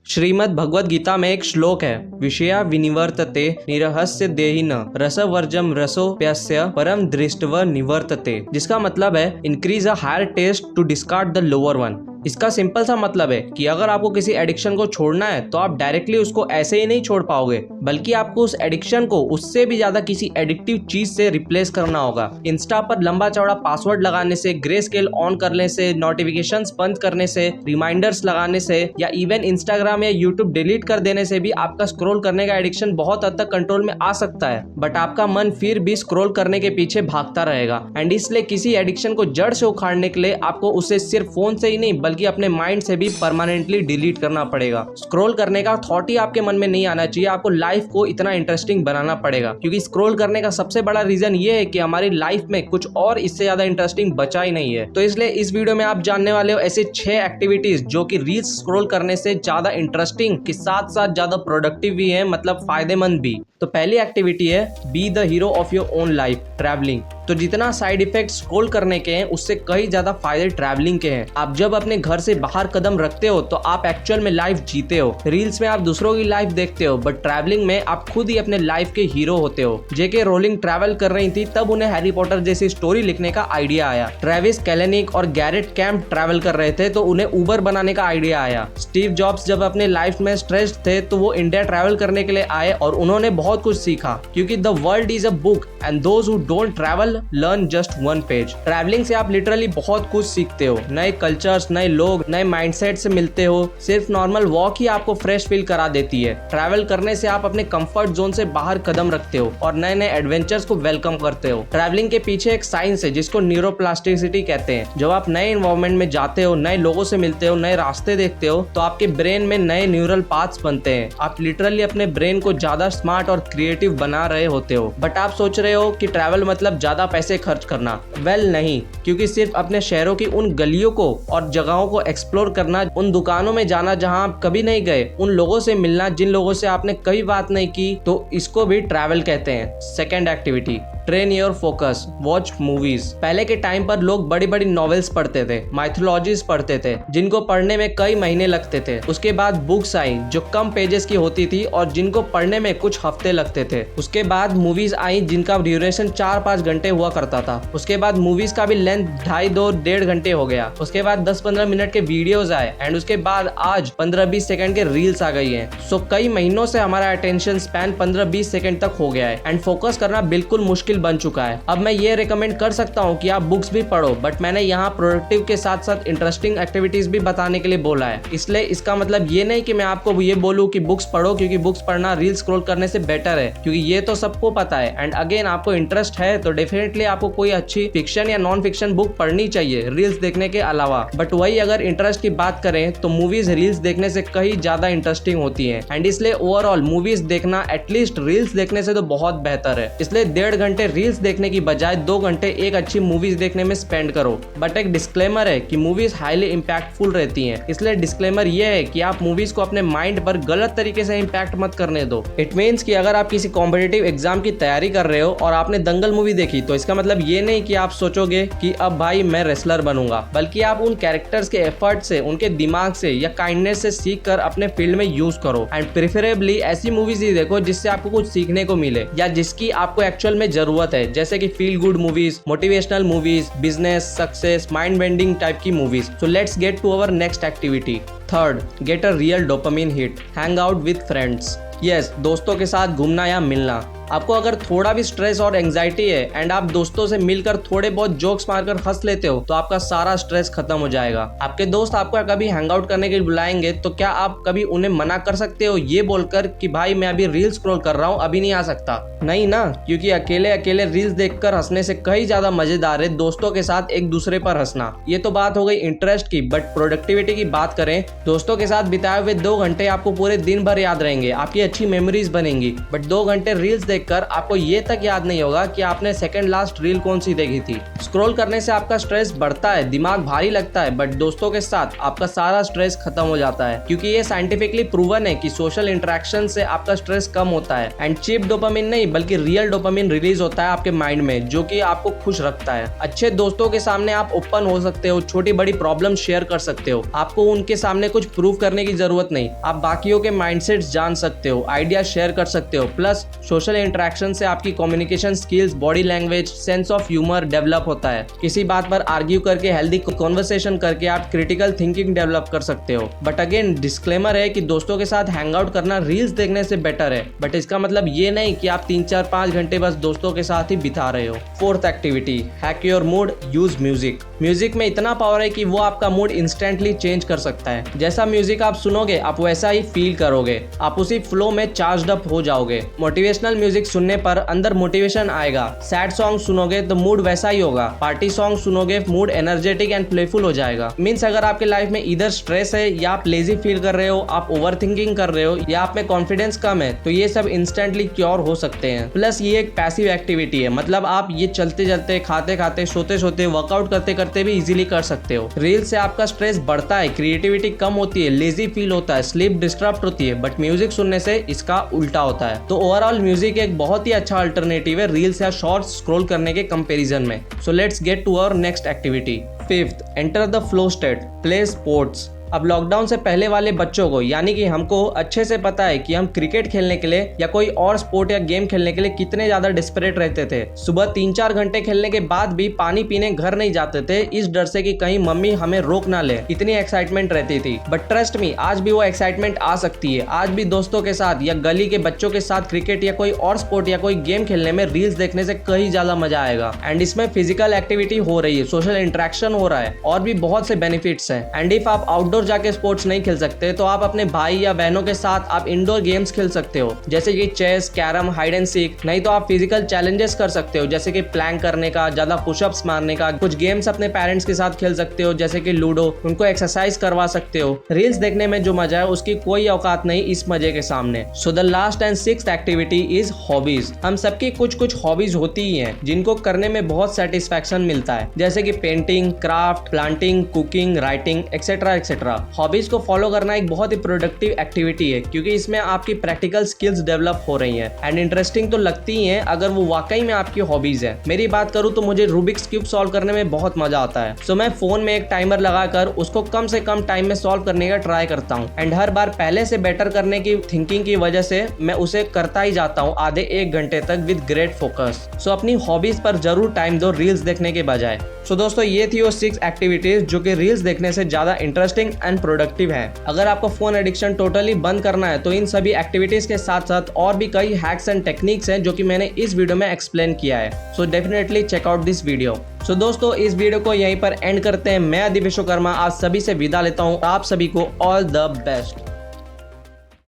श्रीमद् भगवद गीता में एक श्लोक है, विषया विनिवर्तते निरहस्य देहिन रसवर्जम रसोप्यस्य परम दृष्टव निवर्तते, जिसका मतलब है increase a higher taste to discard the lower one. इसका सिंपल सा मतलब है कि अगर आपको किसी एडिक्शन को छोड़ना है तो आप डायरेक्टली उसको ऐसे ही नहीं छोड़ पाओगे, बल्कि आपको उस एडिक्शन को उससे भी ज्यादा किसी एडिक्टिव चीज से रिप्लेस करना होगा। इंस्टा पर लंबा चौड़ा पासवर्ड लगाने से, ग्रे स्केल ऑन करने से, नोटिफिकेशंस बंद करने से, रिमाइंडर्स लगाने से या इवन इंस्टाग्राम या यूट्यूब डिलीट कर देने से भी आपका स्क्रॉल करने का एडिक्शन बहुत हद तक कंट्रोल में आ सकता है, बट आपका मन फिर भी स्क्रॉल करने के पीछे भागता रहेगा। एंड इसलिए किसी एडिक्शन को जड़ से उखाड़ने के लिए आपको उसे सिर्फ फोन से ही नहीं बल्कि अपने माइंड से भी परमानेंटली डिलीट करना पड़ेगा। स्क्रॉल करने का थॉट ही आपके मन में नहीं आना चाहिए, आपको लाइफ को इतना इंटरेस्टिंग बनाना पड़ेगा, क्योंकि स्क्रॉल करने का सबसे बड़ा रीजन ये है कि हमारी लाइफ में कुछ और इससे ज्यादा इंटरेस्टिंग बचा ही नहीं है। तो इसलिए इस वीडियो में आप जानने वाले हो ऐसे 6 एक्टिविटीज जो कि रील्स स्क्रॉल करने से ज्यादा इंटरेस्टिंग के साथ साथ ज्यादा प्रोडक्टिव भी है, मतलब फायदेमंद भी। तो पहली एक्टिविटी है be the hero of your own life, travelling. तो जितना साइड इफेक्ट स्क्रॉल करने के हैं उससे कई ज्यादा फायदे ट्रैवलिंग के हैं। आप जब अपने घर से बाहर कदम रखते हो तो आप एक्चुअल में लाइफ जीते हो। रील्स में आप दूसरों की लाइफ देखते हो, बट ट्रैवलिंग में आप खुद ही अपने लाइफ के हीरो होते हो। जेके रोलिंग ट्रैवल कर रही थी तब उन्हें हैरी पॉटर जैसी स्टोरी लिखने का आइडिया आया। ट्रेविस कैलेनिक और गैरेट कैम्प ट्रैवल कर रहे थे तो उन्हें उबर बनाने का आइडिया आया। स्टीव जॉब्स जब अपने लाइफ में स्ट्रेस्ड थे तो वो इंडिया ट्रैवल करने के लिए आए और उन्होंने बहुत कुछ सीखा, क्योंकि the world is a book and those who don't travel learn just one page. Travelling से आप लिटरली बहुत कुछ सीखते हो, नए कल्चर्स, नए लोग, नए माइंडसेट से मिलते हो। सिर्फ नॉर्मल वॉक ही आपको फ्रेश फील करा देती है। ट्रैवल करने से आप अपने कंफर्ट जोन से बाहर कदम रखते हो और नए नए एडवेंचर्स को वेलकम करते हो। ट्रैवलिंग के पीछे एक साइंस है जिसको न्यूरोप्लास्टिसिटी कहते हैं। जब आप नए एनवायरनमेंट में जाते हो, नए लोगों से मिलते हो, नए रास्ते देखते हो तो आपके ब्रेन में नए न्यूरल पाथ्स बनते हैं। आप लिटरली अपने ब्रेन को ज्यादा स्मार्ट और क्रिएटिव बना रहे होते हो। बट आप सोच रहे हो कि ट्रैवल मतलब ज्यादा पैसे खर्च करना। वेल नहीं, क्योंकि सिर्फ अपने शहरों की उन गलियों को और जगहों को एक्सप्लोर करना, उन दुकानों में जाना जहां आप कभी नहीं गए, उन लोगों से मिलना जिन लोगों से आपने कभी बात नहीं की, तो इसको भी ट्रैवल कहते हैं। Second activity, train your focus, watch movies. पहले के टाइम पर लोग बड़ी बड़ी नॉवेल्स पढ़ते थे, माइथोलॉजीज पढ़ते थे, जिनको पढ़ने में कई महीने लगते थे। उसके बाद बुक्स आई जो कम पेजेस की होती थी और जिनको पढ़ने में कुछ हफ्ते लगते थे। उसके बाद मूवीज आई जिनका ड्यूरेशन 4-5 घंटे हुआ करता था। उसके बाद मूवीज का भी लेंथ 2.5-2.5 घंटे हो गया। उसके बाद 10-15 मिनट के वीडियोज आए एंड उसके बाद आज 15-20 सेकंड के रील्स आ गई हैं। सो कई महीनों से हमारा अटेंशन स्पैन 15-20 सेकंड तक हो गया है एंड फोकस करना बिल्कुल मुश्किल बन चुका है। अब मैं ये रिकमेंड कर सकता हूँ कि आप बुक्स भी पढ़ो, बट मैंने यहाँ प्रोडक्टिव के साथ साथ इंटरेस्टिंग एक्टिविटीज भी बताने के लिए बोला है। इसलिए इसका मतलब ये नहीं कि मैं आपको ये बोलूँ कि बुक्स पढ़ो, क्योंकि बुक्स पढ़ना रील स्क्रॉल करने से बेटर है, क्योंकि ये तो सबको पता है। एंड अगेन, आपको इंटरेस्ट है तो डेफिनेटली आपको कोई अच्छी फिक्शन या नॉन फिक्शन बुक पढ़नी चाहिए रील्स देखने के अलावा। बट वही अगर इंटरेस्ट की बात करें तो मूवीज रील्स देखने से कहीं ज्यादा इंटरेस्टिंग होती है। एंड इसलिए ओवरऑल मूवीज देखना एटलीस्ट रील्स देखने से तो बहुत बेहतर है। इसलिए 1.5 घंटे रील्स देखने की बजाय 2 घंटे एक अच्छी मूवीज देखने में स्पेंड करो। बट एक डिस्क्लेमर है कि मूवीज हाईली इंपैक्टफुल रहती हैं, इसलिए डिस्क्लेमर ये है कि आप मूवीज को अपने माइंड पर गलत तरीके से इंपैक्ट मत करने दो। इट मीन्स कि अगर आप किसी कॉम्पिटिटिव एग्जाम की तैयारी कर रहे हो और आपने दंगल मूवी देखी तो इसका मतलब ये नहीं कि आप सोचोगे कि अब भाई मैं रेसलर बनूंगा, बल्कि आप उन कैरेक्टर्स के एफर्ट से, उनके दिमाग से या काइंडनेस से सीख कर अपने फील्ड में यूज करो। एंड प्रेफरेबली ऐसी मूवीज ही देखो जिससे आपको कुछ सीखने को मिले या जिसकी आपको एक्चुअल में जरूरत है, जैसे कि feel good movies, motivational movies, business, success, mind bending type की movies. So let's get to our next activity. Third, get a real dopamine hit, hang out with friends. Yes, दोस्तों के साथ घूमना या मिलना। आपको अगर थोड़ा भी स्ट्रेस और एंजाइटी है एंड आप दोस्तों से मिलकर थोड़े बहुत जोक्स मारकर हंस लेते हो तो आपका सारा स्ट्रेस खत्म हो जाएगा। आपके दोस्त आपको कभी हैंग आउट करने के लिए बुलाएंगे तो क्या आप कभी उन्हें मना कर सकते हो ये बोलकर कि भाई मैं अभी रील स्क्रॉल कर रहा हूँ, अभी नहीं आ सकता? नहीं ना, क्योंकि अकेले अकेले रील्स देखकर हंसने से कहीं ज्यादा मजेदार है दोस्तों के साथ एक दूसरे पर हंसना। ये तो बात हो गई इंटरेस्ट की, बट प्रोडक्टिविटी की बात करें, दोस्तों के साथ बिताए हुए 2 घंटे आपको पूरे दिन भर याद रहेंगे। आपकी अच्छी मेमोरीज बनेंगी। बट 2 घंटे रील्स देखकर आपको ये तक याद नहीं होगा कि आपने सेकंड लास्ट रील कौन सी देखी थी। स्क्रॉल करने से आपका स्ट्रेस बढ़ता है, दिमाग भारी लगता है, बट दोस्तों के साथ आपका सारा स्ट्रेस खत्म हो जाता है, क्योंकि ये साइंटिफिकली प्रूवन है कि सोशल इंटरेक्शन से आपका स्ट्रेस कम होता है। एंड चीप डोपामिन नहीं बल्कि रियल डोपामिन रिलीज होता है आपके माइंड में, जो कि आपको खुश रखता है। अच्छे दोस्तों के सामने आप ओपन हो सकते हो, छोटी बड़ी प्रॉब्लम शेयर कर सकते हो। आपको उनके सामने कुछ प्रूव करने की जरूरत नहीं, आप बाकियों के माइंडसेट्स जान सकते हो, आइडिया शेयर कर सकते हो। प्लस सोशल इंटरेक्शन से आपकी communication skills, body language, sense of humour develop होता है। किसी बात पर आर्ग्यू करके, हेल्दी कॉन्वर्सेशन करके आप क्रिटिकल थिंकिंग डेवलप कर सकते हो। बट अगेन डिस्क्लेमर है कि दोस्तों के साथ हैंग आउट करना रील्स देखने से बेटर है, बट इसका मतलब ये नहीं कि आप 3-4-5 घंटे बस दोस्तों के साथ ही बिता रहे हो। Fourth activity, hack your mood, use music. Music में इतना पावर है कि वो आपका मूड इंस्टेंटली चेंज कर सकता है। जैसा म्यूजिक आप सुनोगे आप वैसा ही फील करोगे, आप उसी फ्लो में चार्ज्ड अप हो जाओगे। मोटिवेशनल म्यूजिक सुनने पर अंदर मोटिवेशन आएगा, सैड सॉन्ग सुनोगे तो मूड वैसा ही होगा, पार्टी सॉन्ग सुनोगे मूड एनर्जेटिक एंड प्लेफुल हो जाएगा। मीन्स अगर आपके लाइफ में इधर स्ट्रेस है, या आप लेजी फील कर रहे हो, आप ओवर थिंकिंग कर रहे हो, या आप में कॉन्फिडेंस कम है, तो ये सब इंस्टेंटली क्योर हो सकते हैं। प्लस ये एक पैसिव एक्टिविटी है, मतलब आप ये चलते चलते, खाते खाते, सोते सोते, वर्कआउट करते करते भी इजीली कर सकते हो। रील से आपका स्ट्रेस बढ़ता है, क्रिएटिविटी कम होती है, लेजी फील होता है, स्लीप डिस्टर्ब होती है, बट म्यूजिक सुनने से इसका उल्टा होता है। तो ओवरऑल म्यूजिक एक बहुत ही अच्छा अल्टरनेटिव है रील्स या शॉर्ट्स स्क्रॉल करने के कंपैरिजन में। So let's get to our next activity. Fifth, enter the flow state, play sports. अब लॉकडाउन से पहले वाले बच्चों को, यानी कि हमको अच्छे से पता है कि हम क्रिकेट खेलने के लिए या कोई और स्पोर्ट या गेम खेलने के लिए कितने ज्यादा डिस्परेट रहते थे। सुबह 3-4 घंटे खेलने के बाद भी पानी पीने घर नहीं जाते थे, इस डर से कि कहीं मम्मी हमें रोक ना ले। इतनी एक्साइटमेंट रहती थी। बट ट्रस्ट मी, आज भी वो एक्साइटमेंट आ सकती है। आज भी दोस्तों के साथ या गली के बच्चों के साथ क्रिकेट या कोई और स्पोर्ट या कोई गेम खेलने में रील्स देखने से कहीं ज्यादा मजा आएगा। एंड इसमें फिजिकल एक्टिविटी हो रही है, सोशल इंटरेक्शन हो रहा है, और भी बहुत से बेनिफिट्स हैं। एंड इफ आप आउटडोर जाके स्पोर्ट्स नहीं खेल सकते तो आप अपने भाई या बहनों के साथ आप इंडोर गेम्स खेल सकते हो, जैसे कि chess, carrom, hide and seek. नहीं तो आप फिजिकल चैलेंजेस कर सकते हो, जैसे कि प्लैंक करने का, ज्यादा पुशअप्स मारने का। कुछ गेम्स अपने पेरेंट्स के साथ खेल सकते हो, जैसे कि लूडो, उनको एक्सरसाइज करवा सकते हो। रील्स देखने में जो मजा है उसकी कोई औकात नहीं इस मजे के सामने। So the last and sixth activity is hobbies. हम सबकी कुछ कुछ हॉबीज होती ही हैं जिनको करने में बहुत सेटिस्फैक्शन मिलता है, जैसे कि painting, craft, planting, cooking, writing etcetera etcetera. Hobbies को फॉलो करना एक बहुत ही प्रोडक्टिव एक्टिविटी है, क्योंकि इसमें आपकी प्रैक्टिकल स्किल्स डेवलप हो रही हैं एंड इंटरेस्टिंग तो लगती ही हैं अगर वो वाकई में आपकी हॉबीज है। मेरी बात करूँ तो मुझे रूबिक्स क्यूब सॉल्व करने में बहुत मजा आता है। सो मैं फोन में एक टाइमर लगाकर उसको कम से कम टाइम में सॉल्व करने का ट्राई करता हूँ, एंड हर बार पहले से बेटर करने की थिंकिंग की वजह से मैं उसे करता ही जाता हूँ आधे 1 घंटे तक विद ग्रेट फोकस। सो अपनी हॉबीज पर जरूर टाइम दो रील्स देखने के बजाय। सो दोस्तों, ये थी वो 6 एक्टिविटीज जो कि रील्स देखने से ज्यादा इंटरेस्टिंग एंड प्रोडक्टिव है। अगर आपको फोन एडिक्शन टोटली बंद करना है तो इन सभी एक्टिविटीज के साथ साथ और भी कई हैक्स एंड टेक्निक्स हैं जो कि मैंने इस वीडियो में एक्सप्लेन किया है। So definitely check out this video. So दोस्तों, इस वीडियो को यहीं पर एंड करते हैं। मैं अदिप विश्वकर्मा आप सभी से विदा लेता हूँ। आप सभी को ऑल द बेस्ट।